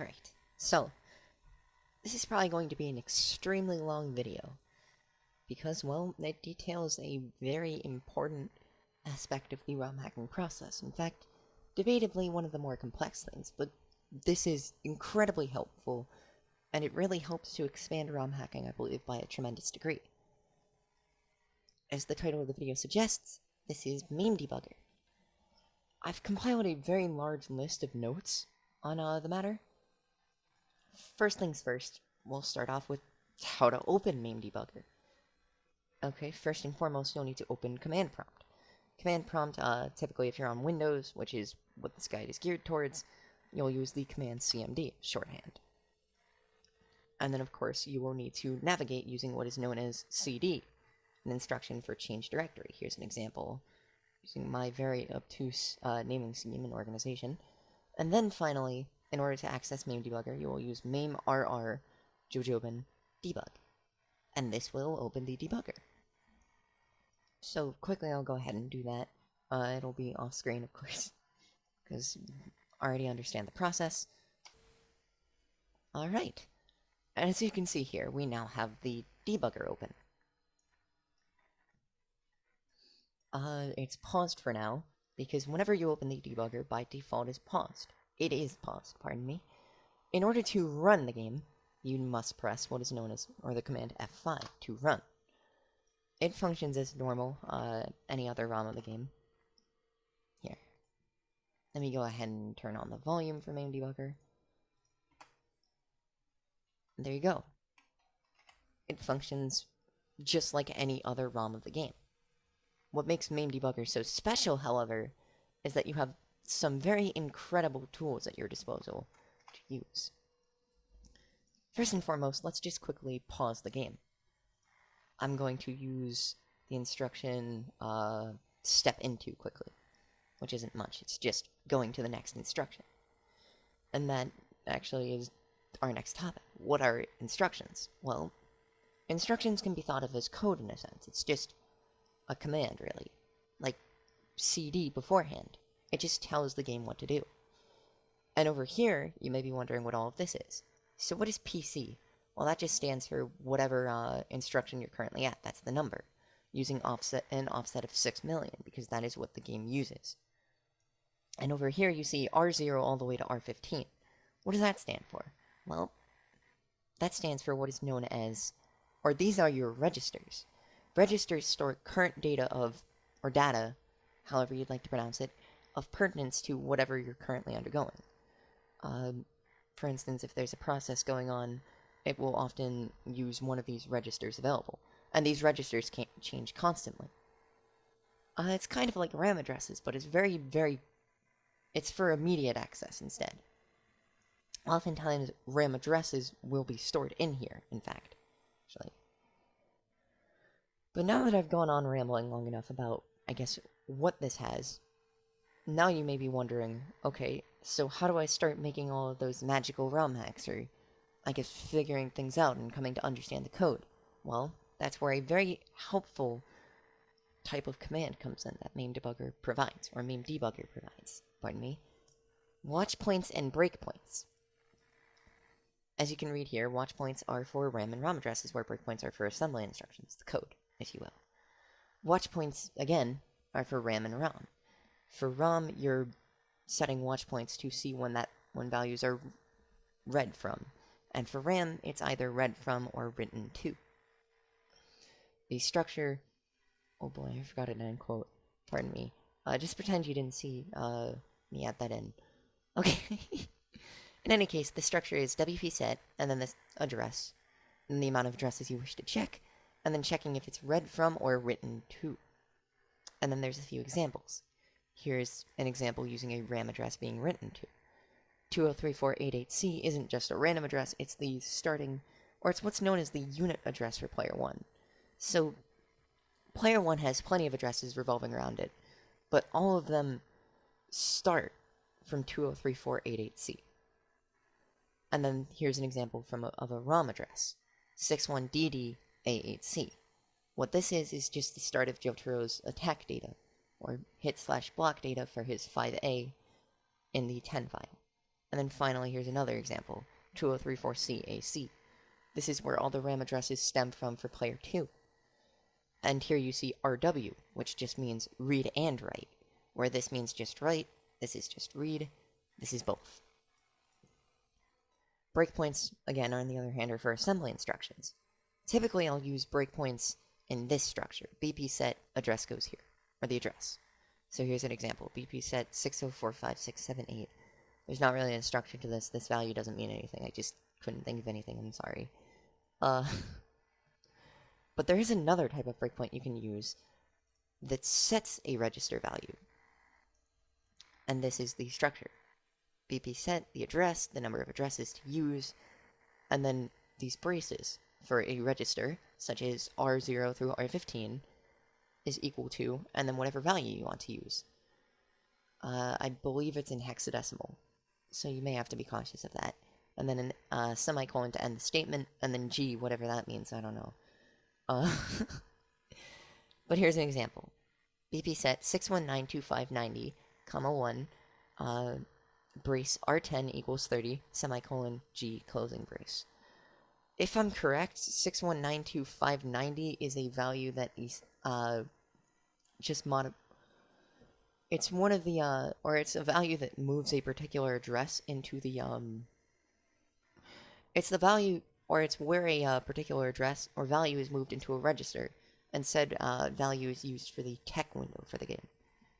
Alright, so this is probably going to be an extremely long video because, well, it details a very important aspect of the ROM hacking process. In fact, debatably one of the more complex things, but this is incredibly helpful, and it really helps to expand ROM hacking, I believe, by a tremendous degree. As the title of the video suggests, this is Mame Debugger. I've compiled a very large list of notes on the matter. First things first, we'll start off with how to open Mame Debugger. Okay, first and foremost, you'll need to open Command Prompt. Command Prompt, typically if you're on Windows, which is what this guide is geared towards, you'll use the command CMD, shorthand. And then, of course, you will need to navigate using what is known as CD, an instruction for change directory. Here's an example using my very obtuse naming scheme and organization. And then finally, in order to access Mame Debugger, you will use Mame RR Jojobin debug. And this will open the debugger. So quickly I'll go ahead and do that. It'll be off screen, of course, because I already understand the process. Alright. As you can see here, we now have the debugger open. It's paused for now, because whenever you open the debugger, by default is paused. It is paused, pardon me. In order to run the game, you must press what is known as, or the command F5 to run. It functions as normal, any other ROM of the game. Here. Let me go ahead and turn on the volume for Mame Debugger. There you go. It functions just like any other ROM of the game. What makes Mame Debugger so special, however, is that you have some very incredible tools at your disposal to use. First and foremost, let's just quickly pause the game. I'm going to use the instruction step into quickly, which isn't much, it's just going to the next instruction. And that actually is our next topic. What are instructions? Well, instructions can be thought of as code in a sense. It's just a command, really. Like CD beforehand. It just tells the game what to do. And over here, you may be wondering what all of this is. So what is PC? Well, that just stands for whatever instruction you're currently at. That's the number. Using an offset of 6 million, because that is what the game uses. And over here, you see R0 all the way to R15. What does that stand for? Well, that stands for what is known as, or these are your registers. Registers store current data of, or data, however you'd like to pronounce it, of pertinence to whatever you're currently undergoing. For instance, if there's a process going on, it will often use one of these registers available. And these registers can't change constantly. It's kind of like RAM addresses, but it's it's for immediate access instead. Oftentimes, RAM addresses will be stored in here, in fact. Actually. But now that I've gone on rambling long enough about, I guess, what this has, now you may be wondering, okay, so how do I start making all of those magical ROM hacks, or, I guess, figuring things out and coming to understand the code? Well, that's where a very helpful type of command comes in that Mame Debugger provides, or Mame Debugger provides, pardon me. Watchpoints and breakpoints. As you can read here, watchpoints are for RAM and ROM addresses, where breakpoints are for assembly instructions, the code, if you will. Watchpoints, again, are for RAM and ROM. For ROM, you're setting watchpoints to see when values are read from. And for RAM, it's either read from or written to. The structure... Oh boy, I forgot an end quote. Pardon me. Just pretend you didn't see me add that in. Okay. In any case, the structure is WP set, and then this address, and the amount of addresses you wish to check, and then checking if it's read from or written to. And then there's a few examples. Here's an example using a RAM address being written to. 203488C isn't just a random address, it's the starting, or it's what's known as the unit address for player 1. So, player 1 has plenty of addresses revolving around it, but all of them start from 203488C. And then here's an example of a ROM address, 61DD A8C. What this is just the start of Jotaro's attack data, or hit/block data for his 5A in the 10 file. And then finally, here's another example, 2034CAC. This is where all the RAM addresses stem from for player 2. And here you see RW, which just means read and write, where this means just write, this is just read, this is both. Breakpoints, again, on the other hand, are for assembly instructions. Typically, I'll use breakpoints in this structure. BP set address goes here, or the address. So here's an example. BP set 60456778. There's not really a structure to this. This value doesn't mean anything. I just couldn't think of anything. I'm sorry. But there is another type of breakpoint you can use that sets a register value. And this is the structure. BP set, the address, the number of addresses to use, and then these braces for a register, such as R0 through R15, is equal to, and then whatever value you want to use. I believe it's in hexadecimal, so you may have to be cautious of that. And then a semicolon to end the statement, and then G, whatever that means, I don't know. But here's an example. BP set 61925990, comma 1, brace R10 equals 30, semicolon G, closing brace. If I'm correct, 61925990 is a value that is, just it's one of the, or it's a value that moves a particular address into the, it's the value, or it's where a particular address or value is moved into a register, and said value is used for the tech window for the game.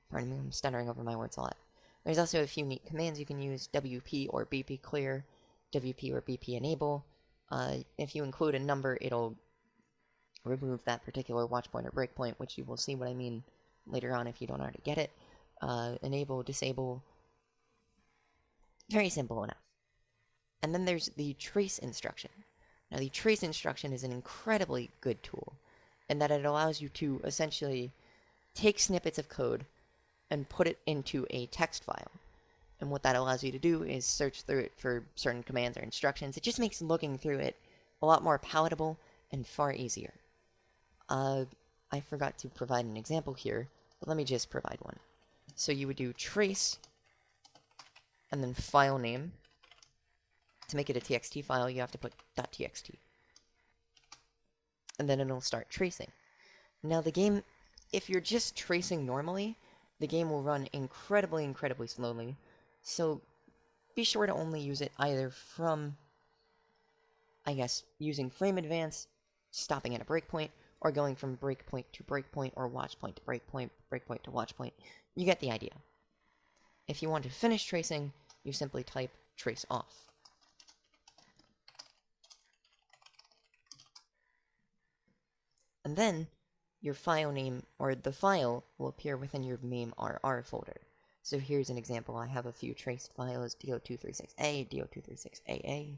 Pardon me, I'm stuttering over my words a lot. There's also a few neat commands you can use, WP or BP clear, WP or BP enable. If you include a number, it'll remove that particular watchpoint or breakpoint, which you will see what I mean later on if you don't already get it. Enable, disable. Very simple enough. And then there's the trace instruction. Now, the trace instruction is an incredibly good tool in that it allows you to essentially take snippets of code and put it into a text file. And what that allows you to do is search through it for certain commands or instructions. It just makes looking through it a lot more palatable and far easier. I forgot to provide an example here, but let me just provide one. So you would do trace, and then file name. To make it a txt file, you have to put .txt. And then it'll start tracing. Now the game, if you're just tracing normally, the game will run incredibly, incredibly slowly. So be sure to only use it either from, I guess, using frame advance, stopping at a breakpoint, or going from breakpoint to breakpoint, or watchpoint to breakpoint, breakpoint to watchpoint. You get the idea. If you want to finish tracing, you simply type trace off. And then, your file name, or the file, will appear within your Mame RR folder. So here's an example. I have a few traced files, do236A, do236AA,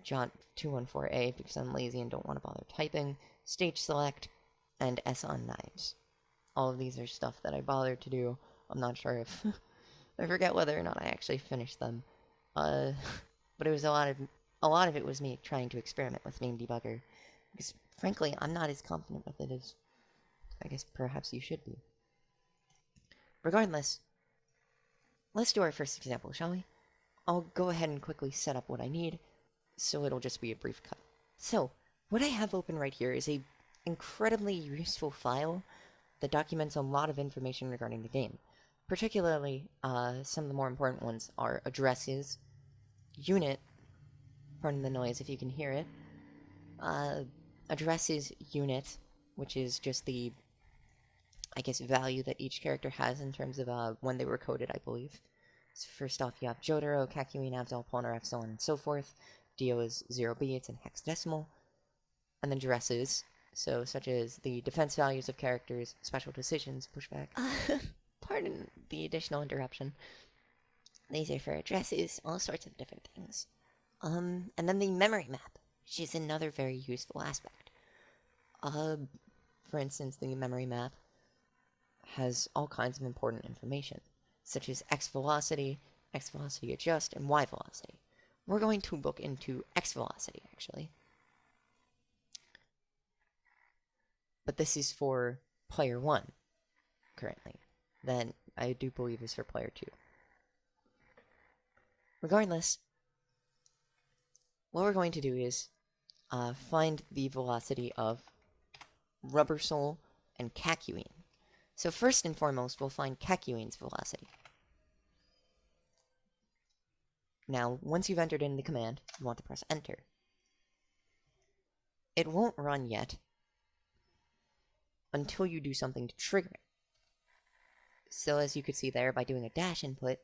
jot214A, because I'm lazy and don't want to bother typing, stage select, and S on knives. All of these are stuff that I bothered to do. I'm not sure if I forget whether or not I actually finished them. But it was a lot of it was me trying to experiment with Mame Debugger, because frankly, I'm not as confident with it as I guess perhaps you should be. Regardless, let's do our first example, shall we? I'll go ahead and quickly set up what I need, so it'll just be a brief cut. So, what I have open right here is a incredibly useful file that documents a lot of information regarding the game. Particularly, some of the more important ones are addresses, unit, pardon the noise if you can hear it, addresses, unit, which is just the, I guess, value that each character has in terms of when they were coded, I believe. So first off, you have Jotaro, Kakyoin, Abzal, Polnareff, so on and so forth. Dio is 0B, it's in hexadecimal. And then addresses, so such as the defense values of characters, special decisions, pushback. Pardon the additional interruption. These are for addresses, all sorts of different things. And then the memory map, which is another very useful aspect. For instance, the memory map has all kinds of important information, such as x velocity adjust, and y velocity. We're going to look into x velocity, actually. But this is for player 1, currently. Then I do believe is for player 2. Regardless, what we're going to do is find the velocity of Rubber Soul and Kakyoin. So first and foremost, we'll find Kakyoin's velocity. Now, once you've entered in the command, you want to press enter. It won't run yet until you do something to trigger it. So as you could see there, by doing a dash input,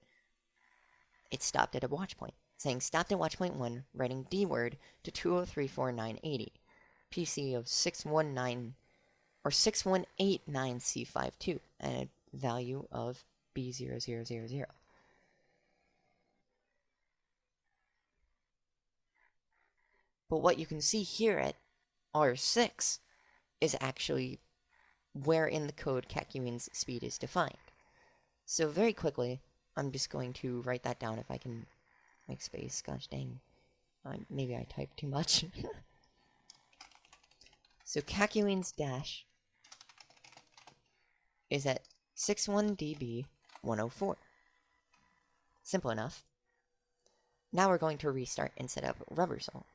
it stopped at a watch point, saying stopped at watch point 1, writing D word to 2034980, PC of 619 or 6189C52, and a value of B0000. But what you can see here at R6 is actually where in the code Kakyoin's speed is defined. So very quickly, I'm just going to write that down if I can make space. Gosh dang. Maybe I typed too much. So Kakyoin's dash is at 61dB104. Simple enough. Now we're going to restart and set up Rubber Soul.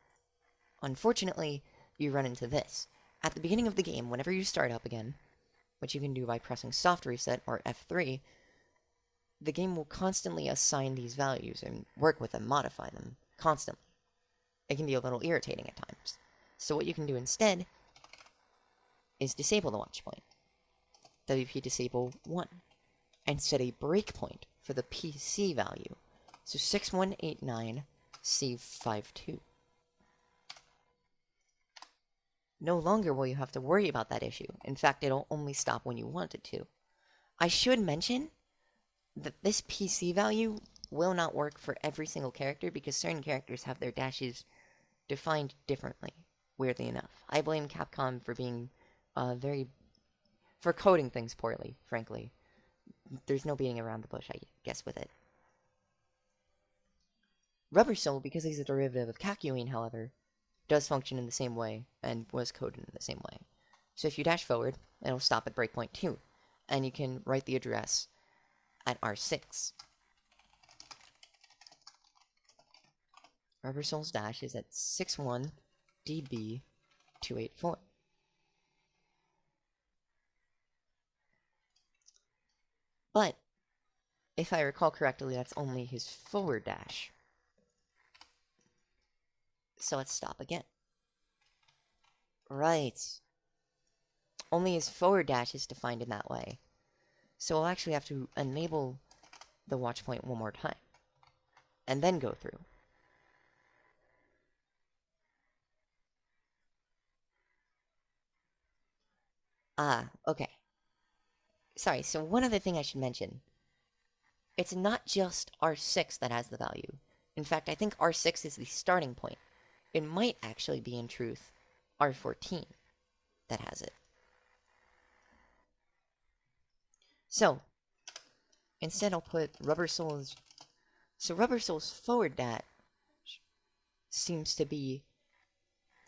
Unfortunately, you run into this. At the beginning of the game, whenever you start up again, which you can do by pressing soft reset or F3, the game will constantly assign these values and work with them, modify them, constantly. It can be a little irritating at times. So what you can do instead is disable the watch point. WP disable 1. And set a breakpoint for the PC value. So 6189C52. No longer will you have to worry about that issue. In fact, it'll only stop when you want it to. I should mention that this PC value will not work for every single character because certain characters have their dashes defined differently, weirdly enough. I blame Capcom for being for coding things poorly, frankly. There's no beating around the bush, I guess, with it. Rubber Soul, because he's a derivative of Kakyoin, however, does function in the same way and was coded in the same way. So if you dash forward, it'll stop at breakpoint 2, and you can write the address at R6. Rubber Soul's dash is at 61dB284. But, if I recall correctly, that's only his forward dash. So let's stop again. Right. Only his forward dash is defined in that way. So we'll actually have to enable the watch point one more time. And then go through. Okay. Sorry, so one other thing I should mention. It's not just R6 that has the value. In fact, I think R6 is the starting point. It might actually be, in truth, R14 that has it. So, instead I'll put Rubber Soul's... So Rubber Soul's forward dash seems to be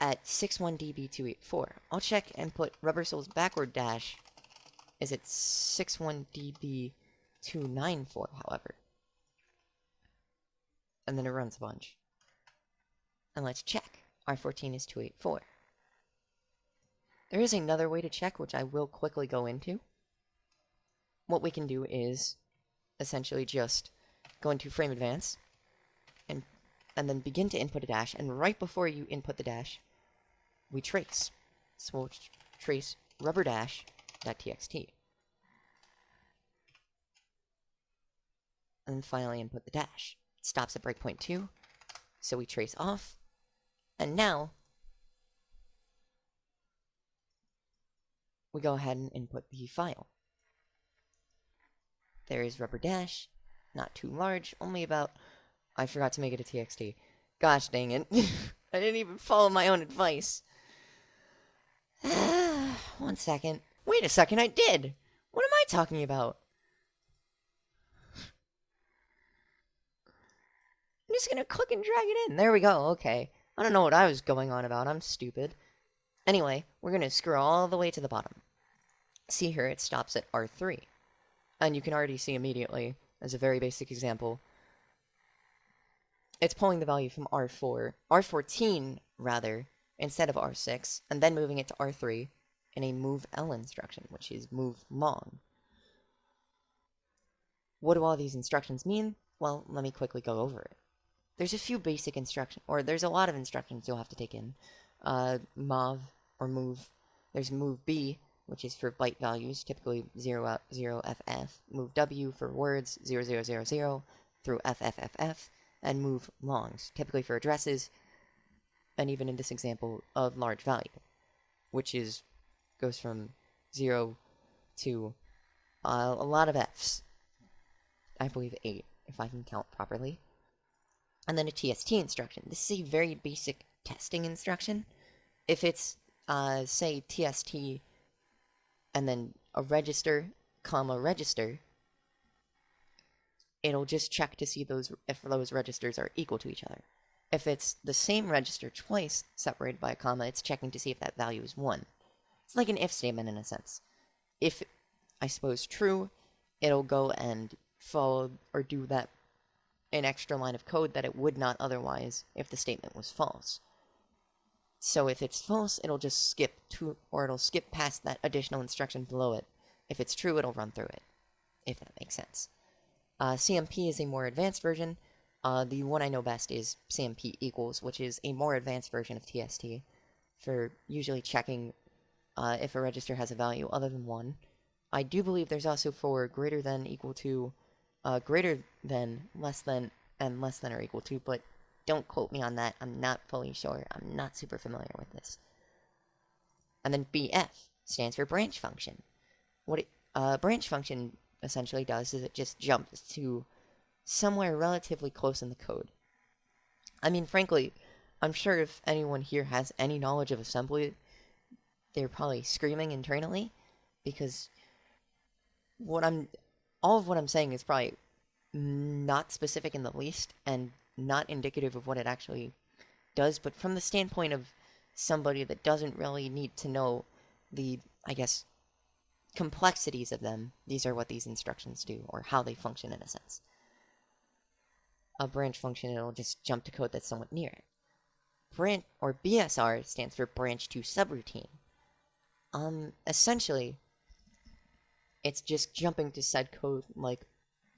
at 61dB284. I'll check and put Rubber Soul's backward dash is at 61dB294, however. And then it runs a bunch. And let's check. R14 is 284. There is another way to check, which I will quickly go into. What we can do is essentially just go into frame advance and then begin to input a dash, and right before you input the dash, we trace. So we'll trace rubber dash.txt. And then finally input the dash. It stops at breakpoint 2, so we trace off, and now we go ahead and input the file. There is rubber dash, not too large, only about... I forgot to make it a txt. Gosh dang it. I didn't even follow my own advice. 1 second. Wait a second, I did! What am I talking about? I'm just gonna click and drag it in. There we go, okay. I don't know what I was going on about, I'm stupid. Anyway, we're gonna scroll all the way to the bottom. See here, it stops at R3. And you can already see immediately, as a very basic example, it's pulling the value from R14 rather, instead of R6, and then moving it to R3 in a move L instruction, which is move long. What do all these instructions mean? Well, let me quickly go over it. There's a few basic instructions, or there's a lot of instructions you'll have to take in. Mov, or move. There's move B, which is for byte values, typically 0FF. Move W for words, 0000 through FFFF. And move longs, typically for addresses, and even in this example, of large value, which goes from 0 to a lot of Fs. I believe 8, if I can count properly. And then a TST instruction. This is a very basic testing instruction. If it's, say, TST and then a register, comma, register, it'll just check to see if those registers are equal to each other. If it's the same register twice, separated by a comma, it's checking to see if that value is 1. It's like an if statement in a sense. If, I suppose, true, it'll go and follow or do an extra line of code that it would not otherwise if the statement was false. So if it's false, it'll just skip it'll skip past that additional instruction below it. If it's true, it'll run through it, if that makes sense. CMP is a more advanced version. The one I know best is CMP equals, which is a more advanced version of TST for usually checking if a register has a value other than 1. I do believe there's also for greater than, equal to, greater than, less than, and less than or equal to, but don't quote me on that. I'm not fully sure. I'm not super familiar with this. And then BF stands for branch function. What branch function essentially does is it just jumps to somewhere relatively close in the code. I mean, frankly, I'm sure if anyone here has any knowledge of assembly, they're probably screaming internally, because all of what I'm saying is probably not specific in the least, and not indicative of what it actually does, but from the standpoint of somebody that doesn't really need to know the, I guess, complexities of them, these are what these instructions do, or how they function in a sense. A branch function, it'll just jump to code that's somewhat near it. Branch, or BSR, stands for branch to subroutine. Essentially, it's just jumping to said code like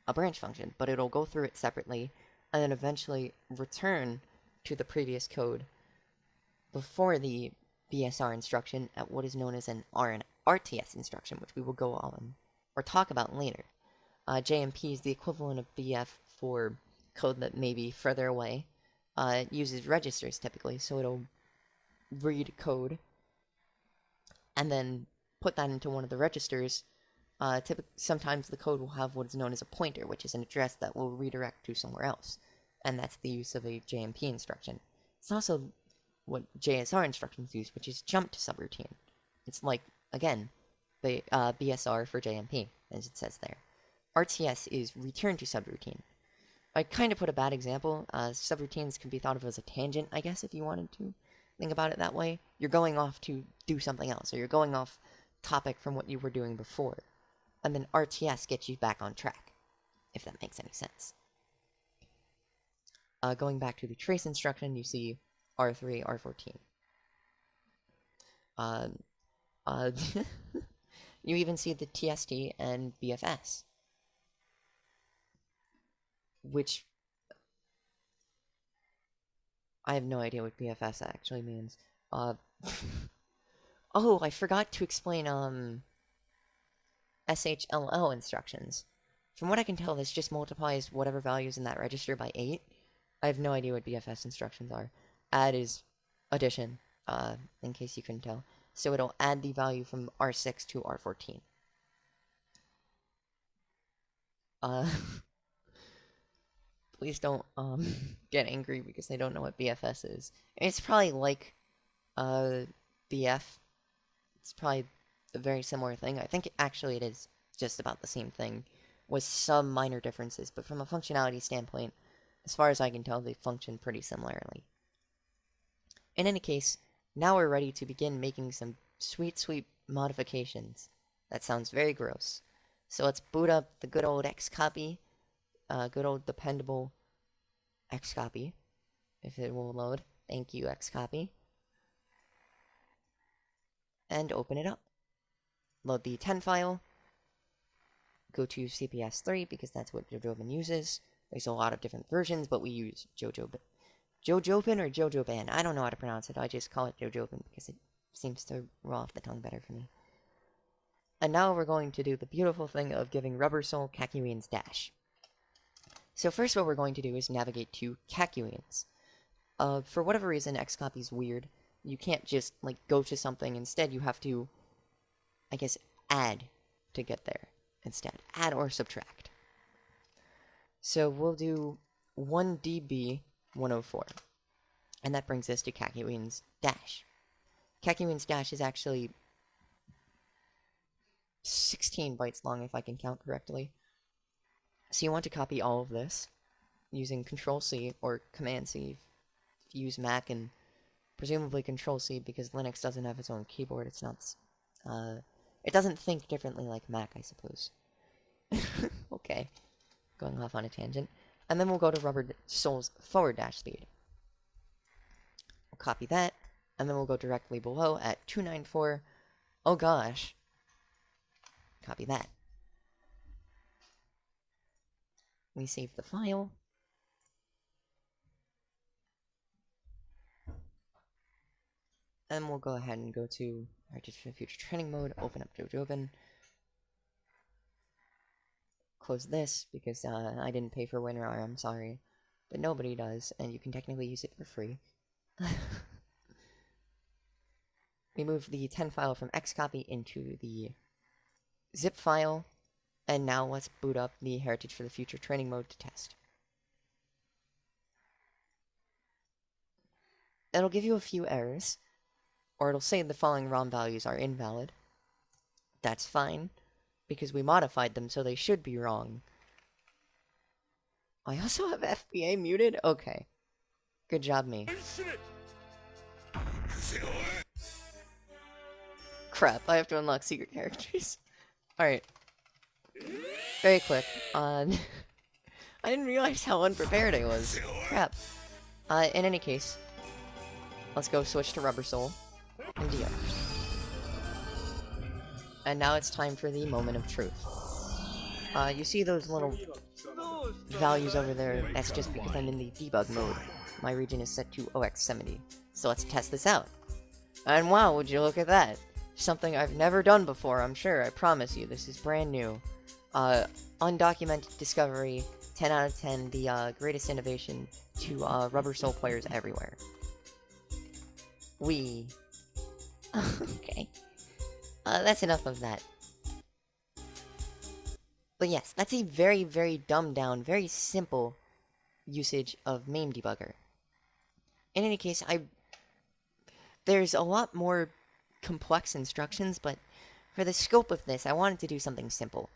a branch function, but it'll go through it separately, and then eventually return to the previous code before the BSR instruction at what is known as an RTS instruction, which we will go on or talk about later. JMP is the equivalent of BF for code that may be further away. It uses registers typically, so it'll read code and then put that into one of the registers. Sometimes the code will have what is known as a pointer, which is an address that will redirect to somewhere else, and that's the use of a JMP instruction. It's also what JSR instructions use, which is jump to subroutine. It's like, again, the BSR for JMP, as it says there. RTS is return to subroutine. I kind of put a bad example. Subroutines can be thought of as a tangent, I guess, if you wanted to think about it that way. You're going off to do something else, or you're going off topic from what you were doing before. And then RTS gets you back on track, if that makes any sense. Going back to the trace instruction, you see R3, R14. You even see the TST and BFS, which I have no idea what BFS actually means. Oh, I forgot to explain SHLL instructions. From what I can tell, this just multiplies whatever values in that register by 8. I have no idea what BFS instructions are. Add is addition, in case you couldn't tell. So it'll add the value from R6 to R14. Please don't get angry because I don't know what BFS is. It's probably like BF. It's probably a very similar thing. I think actually it is just about the same thing, with some minor differences, but from a functionality standpoint, as far as I can tell, they function pretty similarly. In any case, now we're ready to begin making some sweet modifications. That sounds very gross. So let's boot up the good old Xcopy, good old dependable Xcopy, if it will load. Thank you, Xcopy. And open it up. Load the 10 file. Go to CPS3 because that's what Jojobin uses. There's a lot of different versions, but we use Jojobin. Jojobin or Jojoban? I don't know how to pronounce it. I just call it Jojobin because it seems to roll off the tongue better for me. And now we're going to do the beautiful thing of giving Rubber Soul Kakyoin's dash. So first what we're going to do is navigate to Kakyoin's. For whatever reason, Xcopy's weird. You can't just, like, go to something. Instead, you have to, I guess, add to get there instead. Add or subtract. So we'll do 1db 104. And that brings us to Kakyoin's dash. Kakyoin's dash is actually 16 bytes long, if I can count correctly. So you want to copy all of this using Control-C or Command-C. If you use Mac, and presumably Control-C because Linux doesn't have its own keyboard. It's not... it doesn't think differently like Mac, I suppose. Okay. Going off on a tangent. And then we'll go to Rubber Soul's forward dash speed. We'll copy that, and then we'll go directly below at 294. Oh gosh. Copy that. We save the file. And we'll go ahead and go to Heritage for the Future training mode, open up Jojobin. Close this, because I didn't pay for WinRAR, I'm sorry. But nobody does, and you can technically use it for free. We move the 10 file from Xcopy into the zip file, and now let's boot up the Heritage for the Future training mode to test. It'll give you a few errors, or it'll say the following ROM values are invalid. That's fine, because we modified them, so they should be wrong. I also have FBA muted? Okay. Good job, me. Crap, I have to unlock secret characters. Alright. Very quick. I didn't realize how unprepared I was. Crap. In any case, let's go switch to Rubber Soul and Dio. And now it's time for the moment of truth. You see those little values over there? That's just because I'm in the debug mode. My region is set to OX70. So let's test this out. And wow, would you look at that? Something I've never done before, I'm sure, I promise you. This is brand new. Undocumented discovery, 10 out of 10, the greatest innovation to Rubber Soul players everywhere. Okay. That's enough of that. But yes, that's a very, very dumbed down, very simple usage of Mame Debugger. In any case, there's a lot more complex instructions, but for the scope of this, I wanted to do something simple.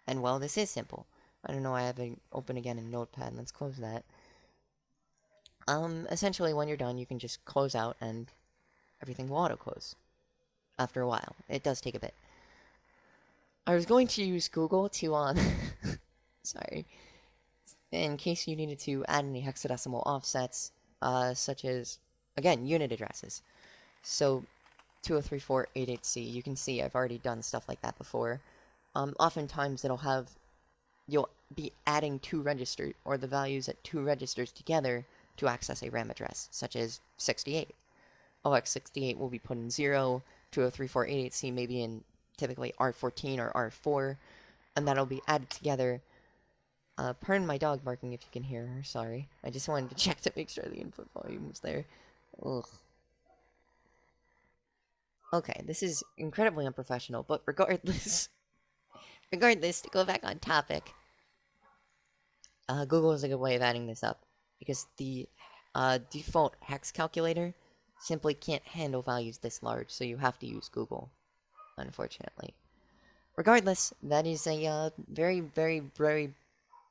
And well, this is simple. I don't know why I have it open again in Notepad. Let's close that. Essentially, when you're done, you can just close out and everything will auto-close. After a while. It does take a bit. I was going to use Google to, sorry. In case you needed to add any hexadecimal offsets, such as, again, unit addresses. So, 203488C, you can see I've already done stuff like that before. Oftentimes you'll be adding two registers, or the values at two registers together to access a RAM address, such as 68. OX68 will be put in 0, 203488C maybe in typically R14 or R4, and that'll be added together. Pardon my dog barking if you can hear her, sorry. I just wanted to check to make sure the input volume was there. Ugh. Okay, this is incredibly unprofessional, but regardless, to go back on topic, Google is a good way of adding this up, because the default hex calculator simply can't handle values this large, so you have to use Google, unfortunately. Regardless, that is a very, very, very,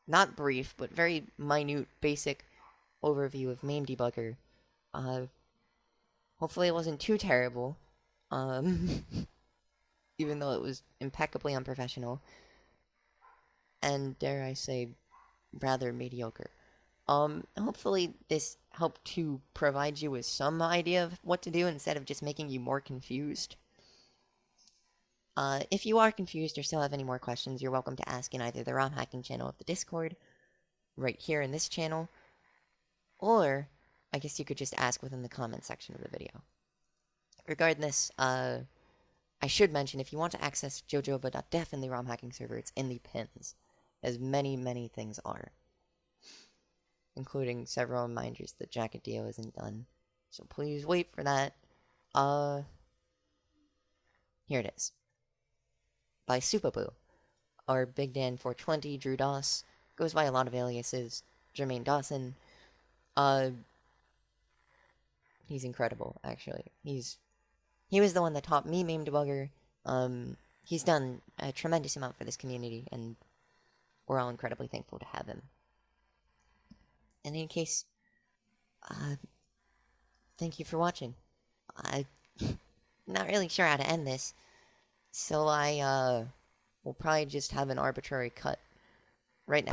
not brief, but very minute, basic overview of Mame Debugger. Hopefully it wasn't too terrible, even though it was impeccably unprofessional, and dare I say, rather mediocre. Hopefully this helped to provide you with some idea of what to do instead of just making you more confused. If you are confused or still have any more questions, you're welcome to ask in either the ROM hacking channel of the Discord, right here in this channel, or I guess you could just ask within the comment section of the video. Regardless, I should mention, if you want to access jojoba.def in the ROM hacking server, it's in the pins, as many things are, including several reminders that Jacket Dio isn't done. So please wait for that. Here it is. By Supaboo. Our Big Dan 420, Drew Doss, goes by a lot of aliases. Jermaine Dawson. He's incredible, actually. He was the one that taught me Mame Debugger. He's done a tremendous amount for this community, and we're all incredibly thankful to have him. In any case, thank you for watching. I'm not really sure how to end this, so I will probably just have an arbitrary cut right now.